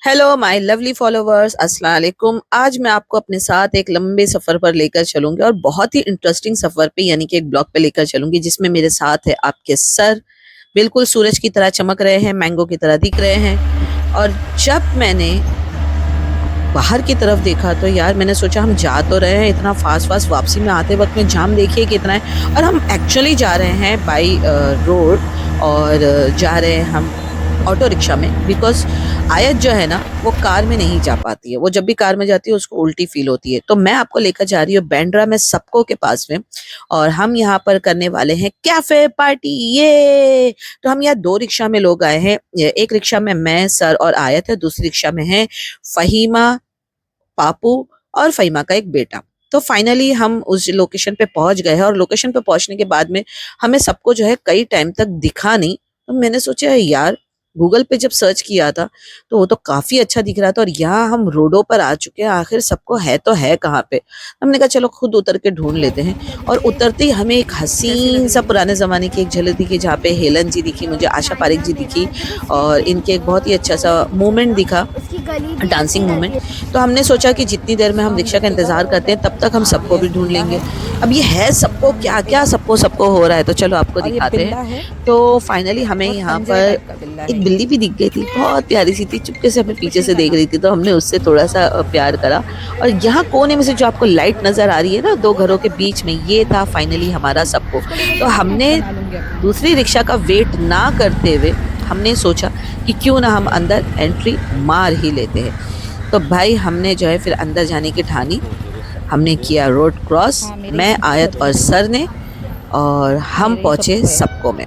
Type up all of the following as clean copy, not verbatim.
Hello my lovely followers, अस्सलाम वालेकुम। आज मैं आपको अपने साथ एक लंबे सफर पर लेकर चलूंगी और बहुत ही इंटरेस्टिंग सफर पे यानी कि एक ब्लॉग पे लेकर चलूंगी जिसमें मेरे साथ है आपके सर। बिल्कुल सूरज की तरह चमक रहे हैं, मैंगो की तरह दिख रहे हैं। और जब मैंने बाहर की तरफ देखा तो यार मैंने सोचा हम जा तो रहे हैं इतना फास्ट फास्ट, वापसी में आते वक्त में जाम देखिए कितना है। और हम एक्चुअली जा रहे हैं बाई रोड और जा रहे हैं हम ऑटो रिक्शा में, बिकॉज आयत जो है ना वो कार में नहीं जा पाती है। वो जब भी कार में जाती है उसको उल्टी फील होती है। तो मैं आपको लेकर जा रही हूँ बांद्रा में सबको के पास में, और हम यहाँ पर करने वाले हैं कैफे पार्टी। ये तो हम यहाँ दो रिक्शा में लोग आए हैं। एक रिक्शा में मैं, सर और आयत है, दूसरी रिक्शा में है फहीमा, पापू और फहीमा का एक बेटा। तो फाइनली हम उस लोकेशन पे पहुंच गए हैं और लोकेशन पे पहुंचने के बाद में हमें सबको जो है कई टाइम तक दिखा नहीं। तो मैंने सोचा यार, गूगल पे जब सर्च किया था तो वो तो काफी अच्छा दिख रहा था, और यहाँ हम रोडों पर आ चुके हैं, आखिर सबको है तो है कहाँ पे। हमने कहा चलो खुद उतर के ढूंढ लेते हैं। और उतरते ही हमें एक हसीन सा पुराने जमाने की एक झलक दिखी जहाँ पे हेलन जी दिखी, मुझे आशा पारेख जी दिखी, और इनके एक बहुत ही अच्छा सा मूवमेंट दिखा, डांसिंग मूवमेंट। तो हमने सोचा कि जितनी देर में हम रिक्शा का इंतजार करते हैं तब तक हम सबको भी ढूंढ लेंगे। अब ये है सबको क्या क्या सबको सबको हो रहा है, तो चलो आपको दिखाते हैं। तो फाइनली हमें यहाँ पर एक बिल्ली भी दिख गई थी, बहुत प्यारी सी थी, चुपके से हमें पीछे से देख रही थी, तो हमने उससे थोड़ा सा प्यार करा। और यहाँ कोने में से जो आपको लाइट नजर आ रही है ना दो घरों के बीच में, ये था फाइनली हमारा सबको। तो हमने दूसरी रिक्शा का वेट ना करते हुए हमने सोचा कि क्यों ना हम अंदर एंट्री मार ही लेते हैं। तो भाई हमने जो है फिर अंदर जाने की ठानी। हमने किया रोड क्रॉस, मैं, आयत और सर ने, और हम पहुंचे सबको में।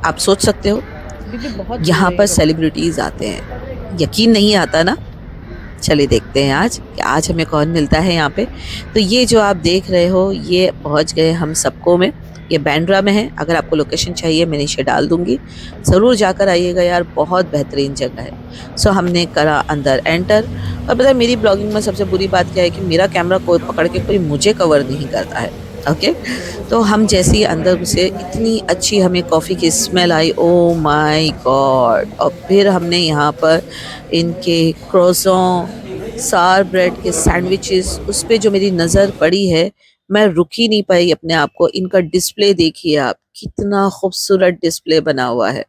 आप सोच सकते हो यहाँ पर सेलिब्रिटीज आते हैं, यकीन नहीं आता ना। चलिए देखते हैं आज कि आज हमें कौन मिलता है यहाँ पे। तो ये जो आप देख रहे हो ये पहुँच गए हम सबको में। ये बांद्रा में है, अगर आपको लोकेशन चाहिए मैं नीचे डाल दूंगी, ज़रूर जाकर आइएगा यार, बहुत बेहतरीन जगह है। सो हमने करा अंदर एंटर। और पता है मेरी ब्लॉगिंग में सबसे बुरी बात क्या है कि मेरा कैमरा कोई पकड़ के कोई मुझे कवर नहीं करता है। ओके, तो हम जैसे ही अंदर घुसे इतनी अच्छी हमें कॉफ़ी की smell I, oh my God. और फिर हमने यहाँ पर इनके क्रोसों, सार ब्रेड के सैंडविचेस, उस पे जो मेरी नज़र पड़ी है मैं रुक ही नहीं पाई अपने आप को। इनका डिस्प्ले देखिए आप, कितना खूबसूरत डिस्प्ले बना हुआ है,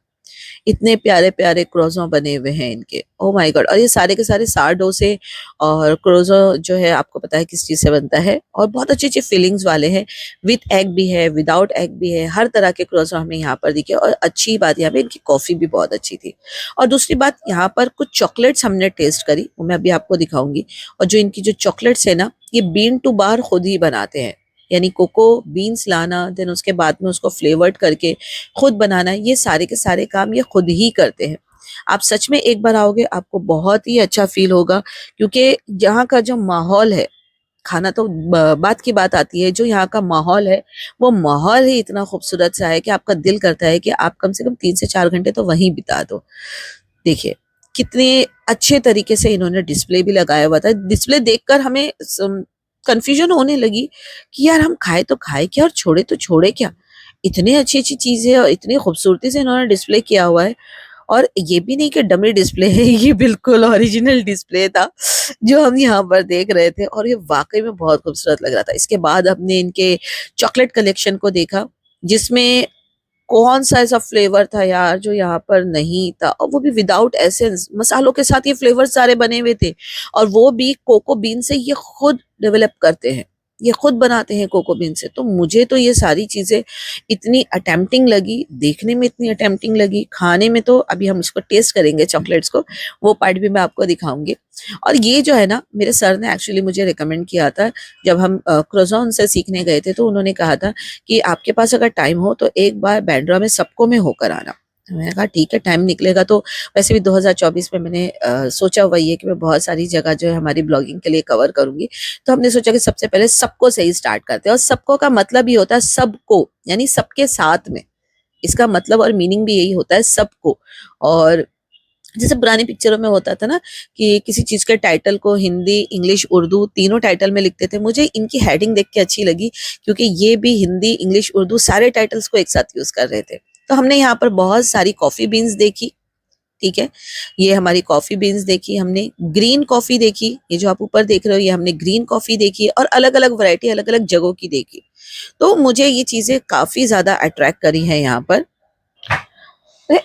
इतने प्यारे प्यारे क्रोज़ों बने हुए हैं इनके, ओ माय गॉड। और ये सारे के सारे सारडो से, और क्रोज़ो जो है आपको पता है किस चीज़ से बनता है, और बहुत अच्छी अच्छी फीलिंग्स वाले हैं। विथ एग भी है, विदाउट एग भी है, हर तरह के क्रोज़ो हमें यहाँ पर दिखे। और अच्छी बात यहाँ पे इनकी कॉफ़ी भी बहुत अच्छी थी। और दूसरी बात, यहाँ पर कुछ चॉकलेट्स हमने टेस्ट करी, वो मैं अभी आपको दिखाऊंगी। और जो इनकी जो चॉकलेट्स है ना, ये बीन टू बार खुद ही बनाते हैं, यानी कोको बीन्स लाना, देन उसके बाद में उसको फ्लेवर्ड करके खुद बनाना, ये सारे के सारे काम ये खुद ही करते हैं। आप सच में एक बार आओगे आपको बहुत ही अच्छा फील होगा, क्योंकि यहाँ का जो माहौल है, खाना तो बात की बात आती है, जो यहाँ का माहौल है वो माहौल ही इतना खूबसूरत सा है कि आपका दिल करता है कि आप कम से कम 3 से 4 घंटे तो वहीं बिता दो। देखिए कितने अच्छे तरीके से इन्होंने डिस्प्ले भी लगाया हुआ था। डिस्प्ले देखकर हमें कंफ्यूजन होने लगी कि यार हम खाए तो खाए क्या और छोड़े तो छोड़े क्या। इतनी अच्छी अच्छी चीजें और इतनी खूबसूरती से इन्होंने डिस्प्ले किया हुआ है। और ये भी नहीं कि डमी डिस्प्ले है, ये बिल्कुल ओरिजिनल डिस्प्ले था जो हम यहाँ पर देख रहे थे, और ये वाकई में बहुत खूबसूरत लग रहा था। इसके बाद हमने इनके चॉकलेट कलेक्शन को देखा, जिसमें कौन सा ऐसा फ्लेवर था यार जो यहाँ पर नहीं था, और वो भी विदाउट एसेंस, मसालों के साथ ये फ्लेवर सारे बने हुए थे। और वो भी कोको बीन से ये खुद डेवलप करते हैं, ये खुद बनाते हैं कोको बीन से। तो मुझे तो ये सारी चीजें इतनी अटेम्प्टिंग लगी, देखने में इतनी अटेम्प्टिंग लगी, खाने में तो अभी हम इसको टेस्ट करेंगे चॉकलेट्स को, वो पार्ट भी मैं आपको दिखाऊंगी। और ये जो है ना, मेरे सर ने एक्चुअली मुझे रिकमेंड किया था, जब हम क्रोज़ॉन से सीखने गए थे तो उन्होंने कहा था कि आपके पास अगर टाइम हो तो एक बार बांद्रा में सबको में होकर आना। तो मैंने कहा ठीक है, टाइम निकलेगा तो। वैसे भी 2024 में मैंने सोचा हुआ ये कि मैं बहुत सारी जगह जो है हमारी ब्लॉगिंग के लिए कवर करूंगी। तो हमने सोचा कि सबसे पहले सबको से ही स्टार्ट करते हैं, और सबको का मतलब ही होता है सबको, यानी सबके साथ में। इसका मतलब और मीनिंग भी यही होता है, सबको। और जैसे पुरानी पिक्चरों में होता था ना कि किसी चीज के टाइटल को हिंदी, इंग्लिश, उर्दू तीनों टाइटल में लिखते थे, मुझे इनकी हेडिंग देख के अच्छी लगी, क्योंकि ये भी हिंदी, इंग्लिश, उर्दू सारे टाइटल्स को एक साथ यूज कर रहे थे। तो हमने यहाँ पर बहुत सारी कॉफी बीन्स देखी, ठीक है। ये हमारी कॉफ़ी बीन्स देखी हमने, ग्रीन कॉफ़ी देखी, ये जो आप ऊपर देख रहे हो ये हमने ग्रीन कॉफ़ी देखी और अलग-अलग वैरायटी अलग-अलग जगहों की देखी। तो मुझे ये चीज़ें काफ़ी ज़्यादा अट्रैक्ट करी हैं यहाँ पर।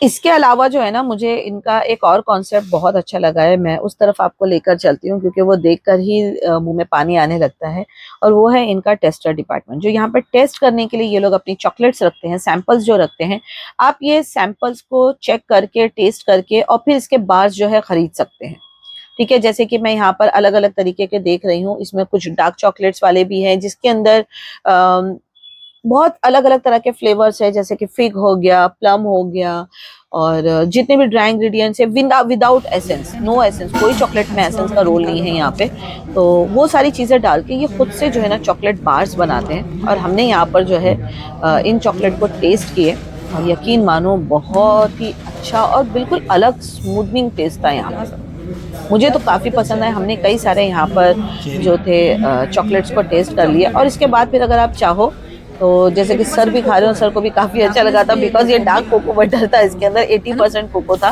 इसके अलावा जो है ना, मुझे इनका एक और कॉन्सेप्ट बहुत अच्छा लगा है, मैं उस तरफ आपको लेकर चलती हूँ क्योंकि वो देखकर ही मुँह में पानी आने लगता है। और वो है इनका टेस्टर डिपार्टमेंट, जो यहाँ पे टेस्ट करने के लिए ये लोग अपनी चॉकलेट्स रखते हैं, सैंपल्स जो रखते हैं। आप ये सैंपल्स को चेक करके, टेस्ट करके और फिर इसके बार्स जो है खरीद सकते हैं। ठीक है, जैसे कि मैं यहाँ पर अलग-अलग तरीके के देख रही हूँ, इसमें कुछ डार्क चॉकलेट्स वाले भी हैं जिसके अंदर बहुत अलग-अलग तरह के फ्लेवर्स है, जैसे कि फिग हो गया, प्लम हो गया और जितने भी ड्राई इंग्रेडिएंट्स है विदाउट एसेंस, नो एसेंस, कोई चॉकलेट में एसेंस का रोल नहीं है यहाँ पे। तो वो सारी चीज़ें डाल के ये खुद से जो है ना चॉकलेट बार्स बनाते हैं और हमने यहाँ पर जो है इन चॉकलेट को टेस्ट किए और यकीन मानो बहुत ही अच्छा और बिल्कुल अलग स्मूथनिंग टेस्ट था यहाँ पर। मुझे तो काफ़ी पसंद आया। हमने कई सारे यहाँ पर जो थे चॉकलेट्स को टेस्ट कर लिया और इसके बाद फिर अगर आप चाहो तो जैसे कि सर भी खा रहे हो, सर को भी काफ़ी अच्छा लगा था बिकॉज ये डार्क कोको बटर था, इसके अंदर 80% कोको था।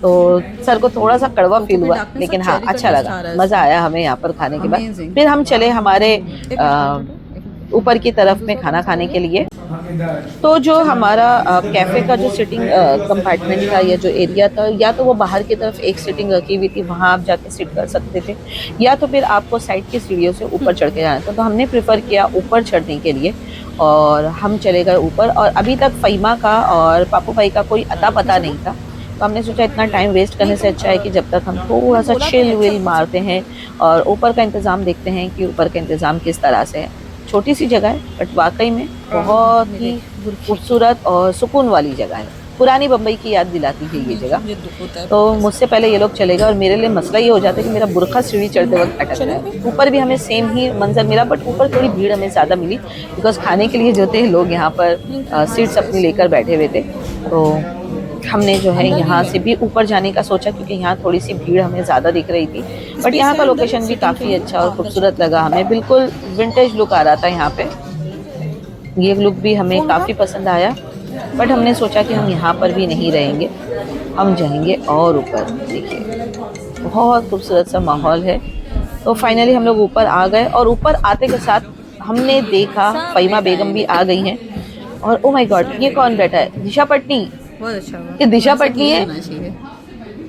तो सर को थोड़ा सा कड़वा फील हुआ, लेकिन हाँ अच्छा लगा, मज़ा आया हमें यहाँ पर खाने के बाद। फिर हम चले हमारे ऊपर की तरफ में खाना खाने के लिए। तो जो हमारा कैफ़े का जो सिटिंग कंपार्टमेंट था या जो एरिया था, या तो वो बाहर की तरफ एक सिटिंग रखी हुई थी, वहाँ आप जाके सिट कर सकते थे, या तो फिर आपको साइड की सीढ़ियों से ऊपर चढ़ के जाना था। तो हमने प्रेफर किया ऊपर चढ़ने के लिए और हम चले गए ऊपर। और अभी तक फ़हीमा का और पापू भाई का कोई अता पता नहीं था, तो हमने सोचा इतना टाइम वेस्ट करने से अच्छा है कि जब तक हम थोड़ा सा चिल विल मारते हैं और ऊपर का इंतज़ाम देखते हैं कि ऊपर का इंतज़ाम किस तरह से है। छोटी सी जगह है बट वाकई में बहुत ही खूबसूरत और सुकून वाली जगह है। पुरानी बम्बई की याद दिलाती है ये जगह। तो मुझसे पहले ये लोग चले गए और मेरे लिए मसला ये हो जाता है कि मेरा बुरखा सीढ़ी चढ़ते वक्त अटक रहा है। ऊपर भी हमें सेम ही मंजर मिला बट ऊपर थोड़ी भीड़ हमें ज़्यादा मिली बिकॉज खाने के लिए जो थे लोग यहाँ पर सीट्स अपनी लेकर बैठे हुए थे। तो हमने जो है यहाँ से भी ऊपर जाने का सोचा क्योंकि यहाँ थोड़ी सी भीड़ हमें ज़्यादा दिख रही थी, बट यहाँ का लोकेशन भी काफ़ी अच्छा और खूबसूरत लगा हमें। बिल्कुल विंटेज लुक आ रहा था यहाँ पे, ये लुक भी हमें काफ़ी पसंद आया। बट हमने सोचा कि हम यहाँ पर भी नहीं रहेंगे, हम जाएंगे और ऊपर। देखिए बहुत खूबसूरत सा माहौल है। तो फाइनली हम लोग ऊपर आ गए और ऊपर आते के साथ हमने देखा फ़हीमा बेगम भी आ गई हैं। और ओ माय गॉड, ये कौन बैठा है? दिशा पटनी। बहुत अच्छा हुआ। ये दिशा पटनी है,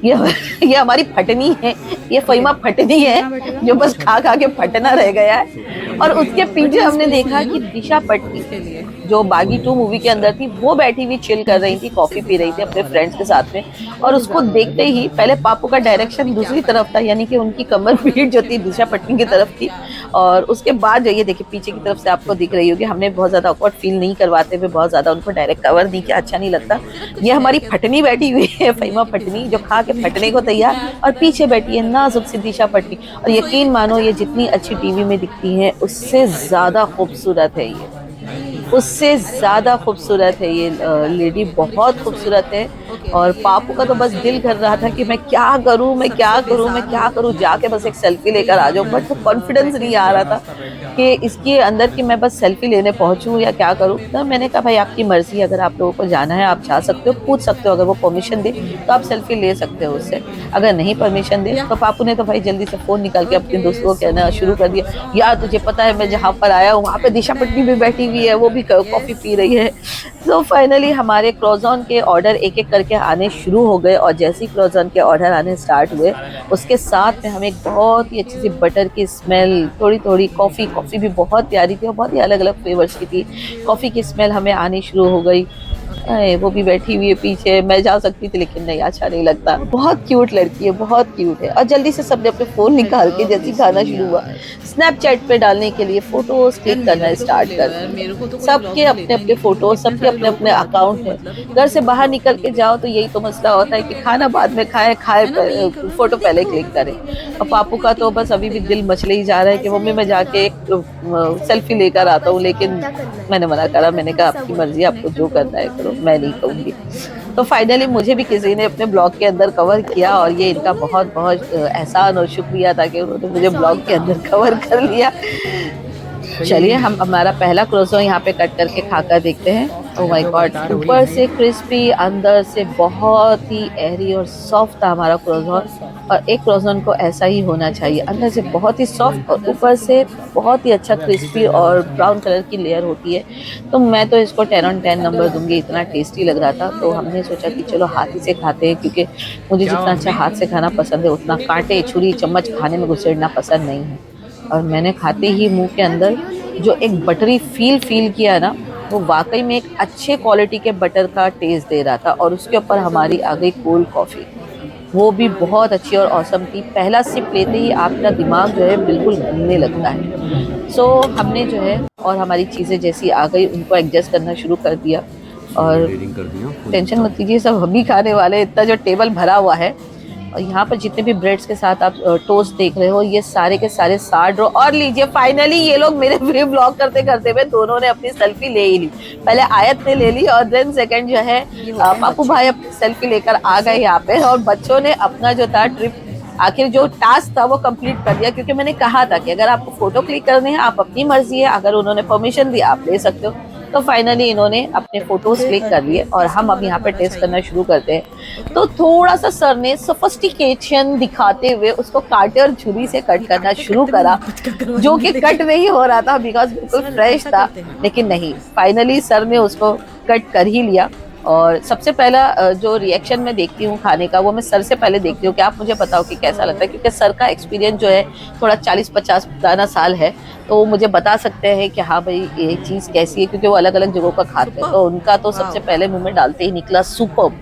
ये हमारी फटनी है, ये फ़हीमा फटनी है जो बस खा खा के फटना रह गया है। और उसके पीछे हमने देखा कि दिशा पटनी जो बागी 2 मूवी के अंदर थी, वो बैठी हुई चिल कर रही थी, कॉफ़ी पी रही थी अपने फ्रेंड्स के साथ में। और उसको देखते ही पहले पापू का डायरेक्शन दूसरी तरफ था, यानी कि उनकी कमर पीठ जो थी दिशा पटनी की तरफ थी। और उसके बाद जो ये देखिए पीछे की तरफ से आपको दिख रही होगी, हमने बहुत ज़्यादा ऑकवर्ड फील नहीं करवाते हुए बहुत ज़्यादा उनको डायरेक्ट कवर नहीं किया, अच्छा नहीं लगता। ये हमारी फटनी बैठी हुई है, फ़हीमा फटनी, जो खा के फटने को तैयार, और पीछे बैठी है नाजुक सी दिशा पटनी। और यकीन मानो ये जितनी अच्छी टीवी में दिखती है उससे ज़्यादा खूबसूरत है, ये उससे ज़्यादा खूबसूरत है ये लेडी, बहुत खूबसूरत है। और पापू का तो बस दिल कर रहा था कि मैं क्या करूं, मैं क्या करूं, मैं क्या करूं, जाके बस एक सेल्फी लेकर आ जाऊं। बट तो कॉन्फिडेंस नहीं आ रहा था कि इसके अंदर कि मैं बस सेल्फी लेने पहुंचूं या क्या करूं। तो मैंने कहा भाई आपकी मर्जी, अगर आप लोगों को जाना है आप जा सकते हो, पूछ सकते हो, अगर वो परमिशन दे तो आप सेल्फी ले सकते हो उससे, अगर नहीं परमिशन दे तो पापू ने तो भाई जल्दी से फ़ोन निकाल के अपने दोस्तों को कहना शुरू कर दिया, यार तुझे पता है मैं जहाँ पर आया हूँ वहाँ पे दिशा पटनी भी बैठी हुई है, वो भी कॉफ़ी पी रही है। तो फाइनली हमारे क्रॉज़ॉन के ऑर्डर एक एक करके आने शुरू हो गए और जैसे ही क्रॉज़ॉन के ऑर्डर आने स्टार्ट हुए उसके साथ में हमें एक बहुत ही अच्छी सी बटर की स्मेल, थोड़ी थोड़ी कॉफ़ी भी बहुत प्यारी थी और बहुत ही अलग अलग फ्लेवर्स की थी, कॉफ़ी की स्मेल हमें आनी शुरू हो गई। वो भी बैठी हुई है पीछे, मैं जा सकती थी लेकिन नहीं, अच्छा नहीं लगता। बहुत क्यूट लड़की है, बहुत क्यूट है। और जल्दी से सबने अपने फ़ोन निकाल के जैसे ही खाना शुरू हुआ स्नैपचैट पे डालने के लिए फ़ोटोज़ क्लिक करना स्टार्ट कर। सबके अपने अपने फ़ोटोज़, सबके अपने अपने अकाउंट हैं। घर से बाहर निकल के जाओ तो यही तो मसला होता है कि खाना बाद में खाएं, फ़ोटो पहले क्लिक करें। और पापू का तो बस अभी भी दिल मचले ही जा रहा है कि मम्मी मैं जाके एक सेल्फी लेकर आता हूँ, लेकिन मैंने मना करा। मैंने कहा आपकी मर्जी, आपको जो करना है करो, मैं नहीं कहूँगी। तो फाइनली मुझे भी किसी ने अपने ब्लॉग के अंदर कवर किया और ये इनका बहुत बहुत एहसान और शुक्रिया था कि उन्होंने मुझे ब्लॉग के अंदर कवर कर लिया। चलिए हम हमारा पहला क्रोसो यहाँ पे कट करके खाकर देखते हैं। ओह माय गॉड, ऊपर से क्रिस्पी, अंदर से बहुत ही एरी और सॉफ्ट था हमारा क्रोज़ॉन। और एक क्रोज़ॉन को ऐसा ही होना चाहिए, अंदर से बहुत ही सॉफ्ट और ऊपर से बहुत ही अच्छा क्रिस्पी और ब्राउन कलर की लेयर होती है। तो मैं तो इसको 10 ऑन 10 नंबर दूंगी, इतना टेस्टी लग रहा था। तो हमने सोचा कि चलो हाथ ही से खाते हैं, क्योंकि मुझे जितना अच्छा हाथ से खाना पसंद है उतना कांटे छुरी चम्मच खाने में घुसेड़ना पसंद नहीं है। और मैंने खाते ही मुंह के अंदर जो एक बटरी फील किया ना, वो वाकई में एक अच्छे क्वालिटी के बटर का टेस्ट दे रहा था। और उसके ऊपर हमारी आ गई कोल्ड कॉफ़ी, वो भी बहुत अच्छी और औसम थी। पहला सिप लेते ही आपका दिमाग जो है बिल्कुल घूमने लगता है। सो हमने जो है और हमारी चीज़ें जैसी आ गई उनको एडजस्ट करना शुरू कर दिया। और टेंशन मत लीजिए, सब हम ही खाने वाले, इतना जो टेबल भरा हुआ है। और यहाँ पर जितने भी ब्रेड्स के साथ आप टोस्ट देख रहे हो, ये सारे के सारे 60 रो। और लीजिए फाइनली ये लोग मेरे व्लॉग करते करते हुए दोनों ने अपनी सेल्फी ले ही ली। पहले आयत ने ले ली और देन सेकंड जो है पापू भाई अपनी सेल्फी लेकर आ गए यहाँ पे। और बच्चों ने अपना जो था ट्रिप, आखिर जो टास्क था वो कंप्लीट कर दिया। क्योंकि मैंने कहा था कि अगर आपको फोटो क्लिक करने हैं आप अपनी मर्जी है, अगर उन्होंने परमिशन दी आप ले सकते हो। तो फाइनली इन्होंने अपने फोटोज क्लिक कर लिए और हम अब यहाँ पे टेस्ट करना शुरू करते हैं। तो थोड़ा सा सर ने सोफिस्टिकेशन दिखाते हुए उसको काटे और छुरी से कट करना शुरू करा, जो कि कट नहीं हो रहा था बिकॉज बिल्कुल फ्रेश था। लेकिन नहीं, फाइनली सर ने उसको कट कर ही लिया। और सबसे पहला जो रिएक्शन मैं देखती हूँ खाने का, वो मैं सर से पहले देखती हूँ कि आप मुझे बताओ कि कैसा लगता है। क्योंकि सर का एक्सपीरियंस जो है थोड़ा 40-50 पुराना साल है, तो वो मुझे बता सकते हैं कि हाँ भाई ये चीज़ कैसी है, क्योंकि वो अलग अलग जगहों का खाते हैं। तो उनका तो सबसे पहले मुंह में डालते ही निकला सुपर्ब।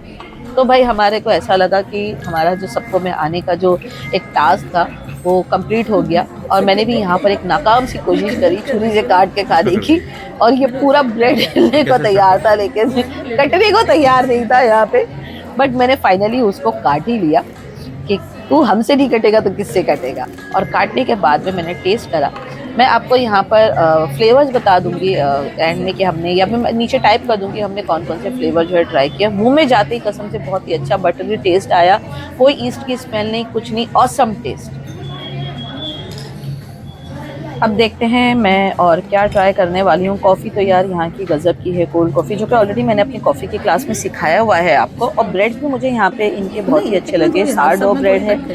तो भाई हमारे को ऐसा लगा कि हमारा जो सबको में आने का जो एक टास्क था वो कंप्लीट हो गया। और मैंने भी यहाँ पर एक नाकाम सी कोशिश करी छुरी से काट के खाने की। और ये पूरा ब्रेड हिलने को तैयार था लेकिन कटने को तैयार नहीं था यहाँ पे। बट मैंने फाइनली उसको काट ही लिया कि तू हमसे नहीं कटेगा तो किससे कटेगा। और काटने के बाद में मैंने टेस्ट करा। मैं आपको यहाँ पर फ्लेवर्स बता दूंगी एंड में कि हमने, या मैं नीचे टाइप कर दूंगी हमने कौन कौन से फ्लेवर जो है ट्राई किया। मुंह में जाते ही कसम से बहुत ही अच्छा बटरी टेस्ट आया, कोई ईस्ट की स्मेल नहीं, कुछ नहीं, ऑसम टेस्ट। अब देखते हैं मैं और क्या ट्राई करने वाली हूँ। कॉफ़ी तो यार यहाँ की गज़ब की है, कोल्ड कॉफ़ी, जो कि ऑलरेडी मैंने अपनी कॉफ़ी की क्लास में सिखाया हुआ है आपको। और ब्रेड्स भी मुझे यहाँ पे इनके बहुत ही अच्छे लगे। सारडो ब्रेड है तो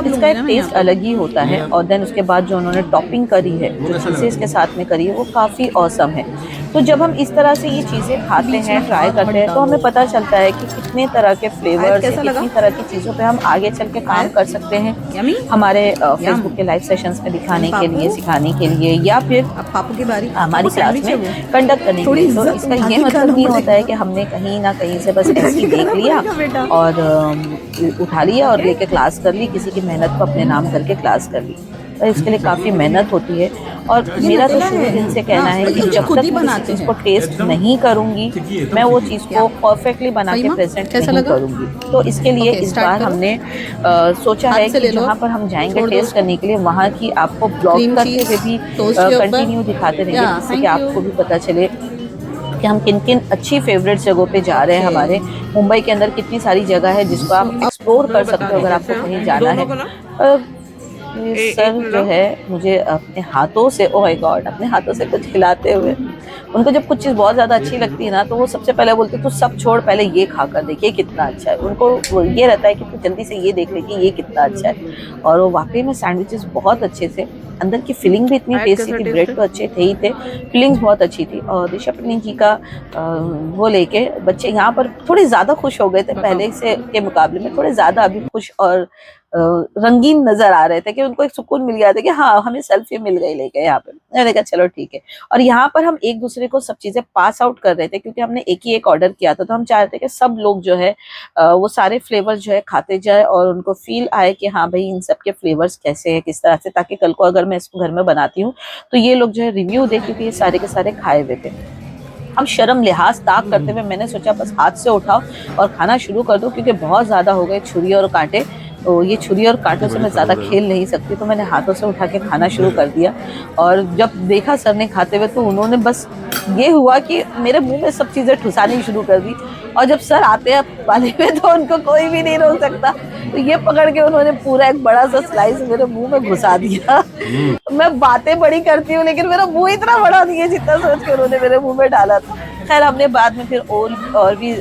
इसका एक टेस्ट अलग ही होता है। और देन उसके बाद जो उन्होंने टॉपिंग करी है, जो चीज़ें इसके साथ में करी है, वो काफ़ी ऑसम है। तो जब हम इस तरह से ये चीज़ें खाते हैं, ट्राई करते हैं, तो हमें पता चलता है कि कितने तरह के फ्लेवर्स, कितनी तरह की चीज़ों पे हम आगे चल के काम कर सकते हैं हमारे फेसबुक के लाइव सेशंस में दिखाने के लिए, सिखाने के लिए, या फिर पापू की बारी हमारी क्लास में कंडक्ट करने के लिए। तो इसका ये मतलब नहीं होता है कि हमने कहीं ना कहीं से बस ऐसे ही देख लिया और उठा लिया और लेके क्लास कर ली, किसी की मेहनत को अपने नाम करके क्लास कर ली। तो इसके लिए काफ़ी मेहनत होती है। और मेरा तो शुरू दिन से कहना है कि जब तक मैं किसी चीज़ को टेस्ट नहीं करूँगी, मैं वो चीज़ को परफेक्टली बना के प्रेजेंट नहीं करूँगी। तो इसके लिए इस बार हमने सोचा है कि जहाँ पर हम जाएंगे टेस्ट करने के लिए, वहाँ की आपको ब्लॉग करते हुए भी कंटिन्यू दिखाते रहेंगे, जिससे कि आपको भी पता चले कि हम किन किन अच्छी फेवरेट जगहों पे जा रहे हैं। हमारे मुंबई के अंदर कितनी सारी जगह है जिसको आप एक्सप्लोर कर सकते हो अगर आपको कहीं जाना है। सर जो है मुझे अपने हाथों से, ओह माय गॉड, अपने हाथों से कुछ खिलाते हुए, उनको जब कुछ चीज़ बहुत ज़्यादा अच्छी लगती है ना, तो वो सबसे पहले बोलते हैं तो सब छोड़, पहले ये खा कर देखिए कितना अच्छा है। उनको ये रहता है कि तू जल्दी से ये देख ले कि ये कितना अच्छा है। और वो वाकई में सैंडविचेस बहुत अच्छे थे, अंदर की फिलिंग भी इतनी टेस्टी थी, ब्रेड तो अच्छे थे ही थे, फिलिंग्स बहुत अच्छी थी। और दिशा पटनी जी का वो लेके बच्चे यहाँ पर थोड़े ज़्यादा खुश हो गए थे, पहले से के मुकाबले में थोड़े ज़्यादा अभी खुश और रंगीन नजर आ रहे थे, कि उनको एक सुकून मिल गया था कि हाँ हमें सेल्फी मिल गई लेके यहाँ पे। मैंने कहा चलो ठीक है। और यहाँ पर हम एक दूसरे को सब चीजें पास आउट कर रहे थे, क्योंकि हमने एक ही एक ऑर्डर किया था। तो हम चाह रहे थे कि सब लोग जो है वो सारे फ्लेवर जो है खाते जाए और उनको फील आए कि हाँ भाई इन सब के फ्लेवर्स कैसे है, किस तरह से, ताकि कल को अगर मैं इसको घर में बनाती हूँ तो ये लोग जो है रिव्यू दे, क्योंकि ये सारे के सारे खाए हुए थे। अब शर्म लिहाज ताक करते हुए मैंने सोचा बस हाथ से उठाओ और खाना शुरू कर दो, क्योंकि बहुत ज़्यादा हो गए छुरी और कांटे। तो ये छुरी और कांटों से मैं ज़्यादा खेल नहीं सकती, तो मैंने हाथों से उठा के खाना शुरू कर दिया। और जब देखा सर ने खाते हुए, तो उन्होंने बस ये हुआ कि मेरे मुंह में सब चीज़ें ठुसानी शुरू कर दी। और जब सर आते हैं पानी में तो उनको कोई भी नहीं रोक सकता, तो ये पकड़ के उन्होंने पूरा एक बड़ा सा स्लाइस मेरे मुंह में घुसा दिया। मैं बातें बड़ी करती हूँ लेकिन मेरा मुंह इतना बड़ा नहीं है जितना सोच के उन्होंने मेरे मुंह में डाला था। खैर हमने बाद में फिर और भी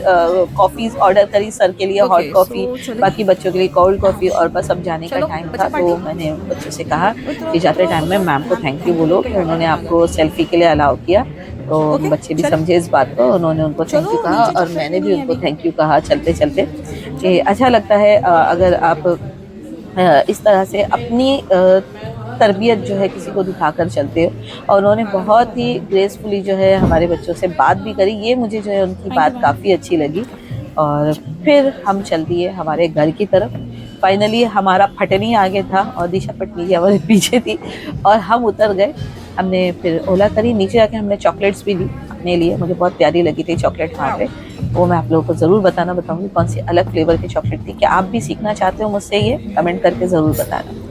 कॉफ़ीज़ ऑर्डर करी सर के लिए, हॉट कॉफ़ी, बाकी बच्चों के लिए कोल्ड कॉफ़ी, और बस अब जाने का टाइम था तो मैंने बच्चों से कहा कि जाते टाइम में मैम को थैंक यू बोलो कि उन्होंने आपको सेल्फी के लिए अलाउ किया। तो बच्चे भी समझे इस बात को, उन्होंने उनको थैंक यू कहा और मैंने भी उनको थैंक यू कहा चलते चलते, कि अच्छा लगता है अगर आप इस तरह से अपनी तरबियत जो है किसी को दिखाकर चलते हो। और उन्होंने बहुत ही ग्रेसफुली जो है हमारे बच्चों से बात भी करी, ये मुझे जो है उनकी बात काफ़ी अच्छी लगी। और फिर हम चल दिए हमारे घर की तरफ। फाइनली हमारा फटनी आगे था और दिशा पटनी जी हमारे पीछे थी और हम उतर गए। हमने फिर ओला करी, नीचे जाके हमने चॉकलेट्स भी ली अपने लिए, मुझे बहुत प्यारी लगी थी चॉकलेट वहाँ पे, वो मैं आप लोगों को ज़रूर बताऊंगी कौन सी अलग फ्लेवर की चॉकलेट थी। क्या आप भी सीखना चाहते हो मुझसे, ये कमेंट करके ज़रूर बताना।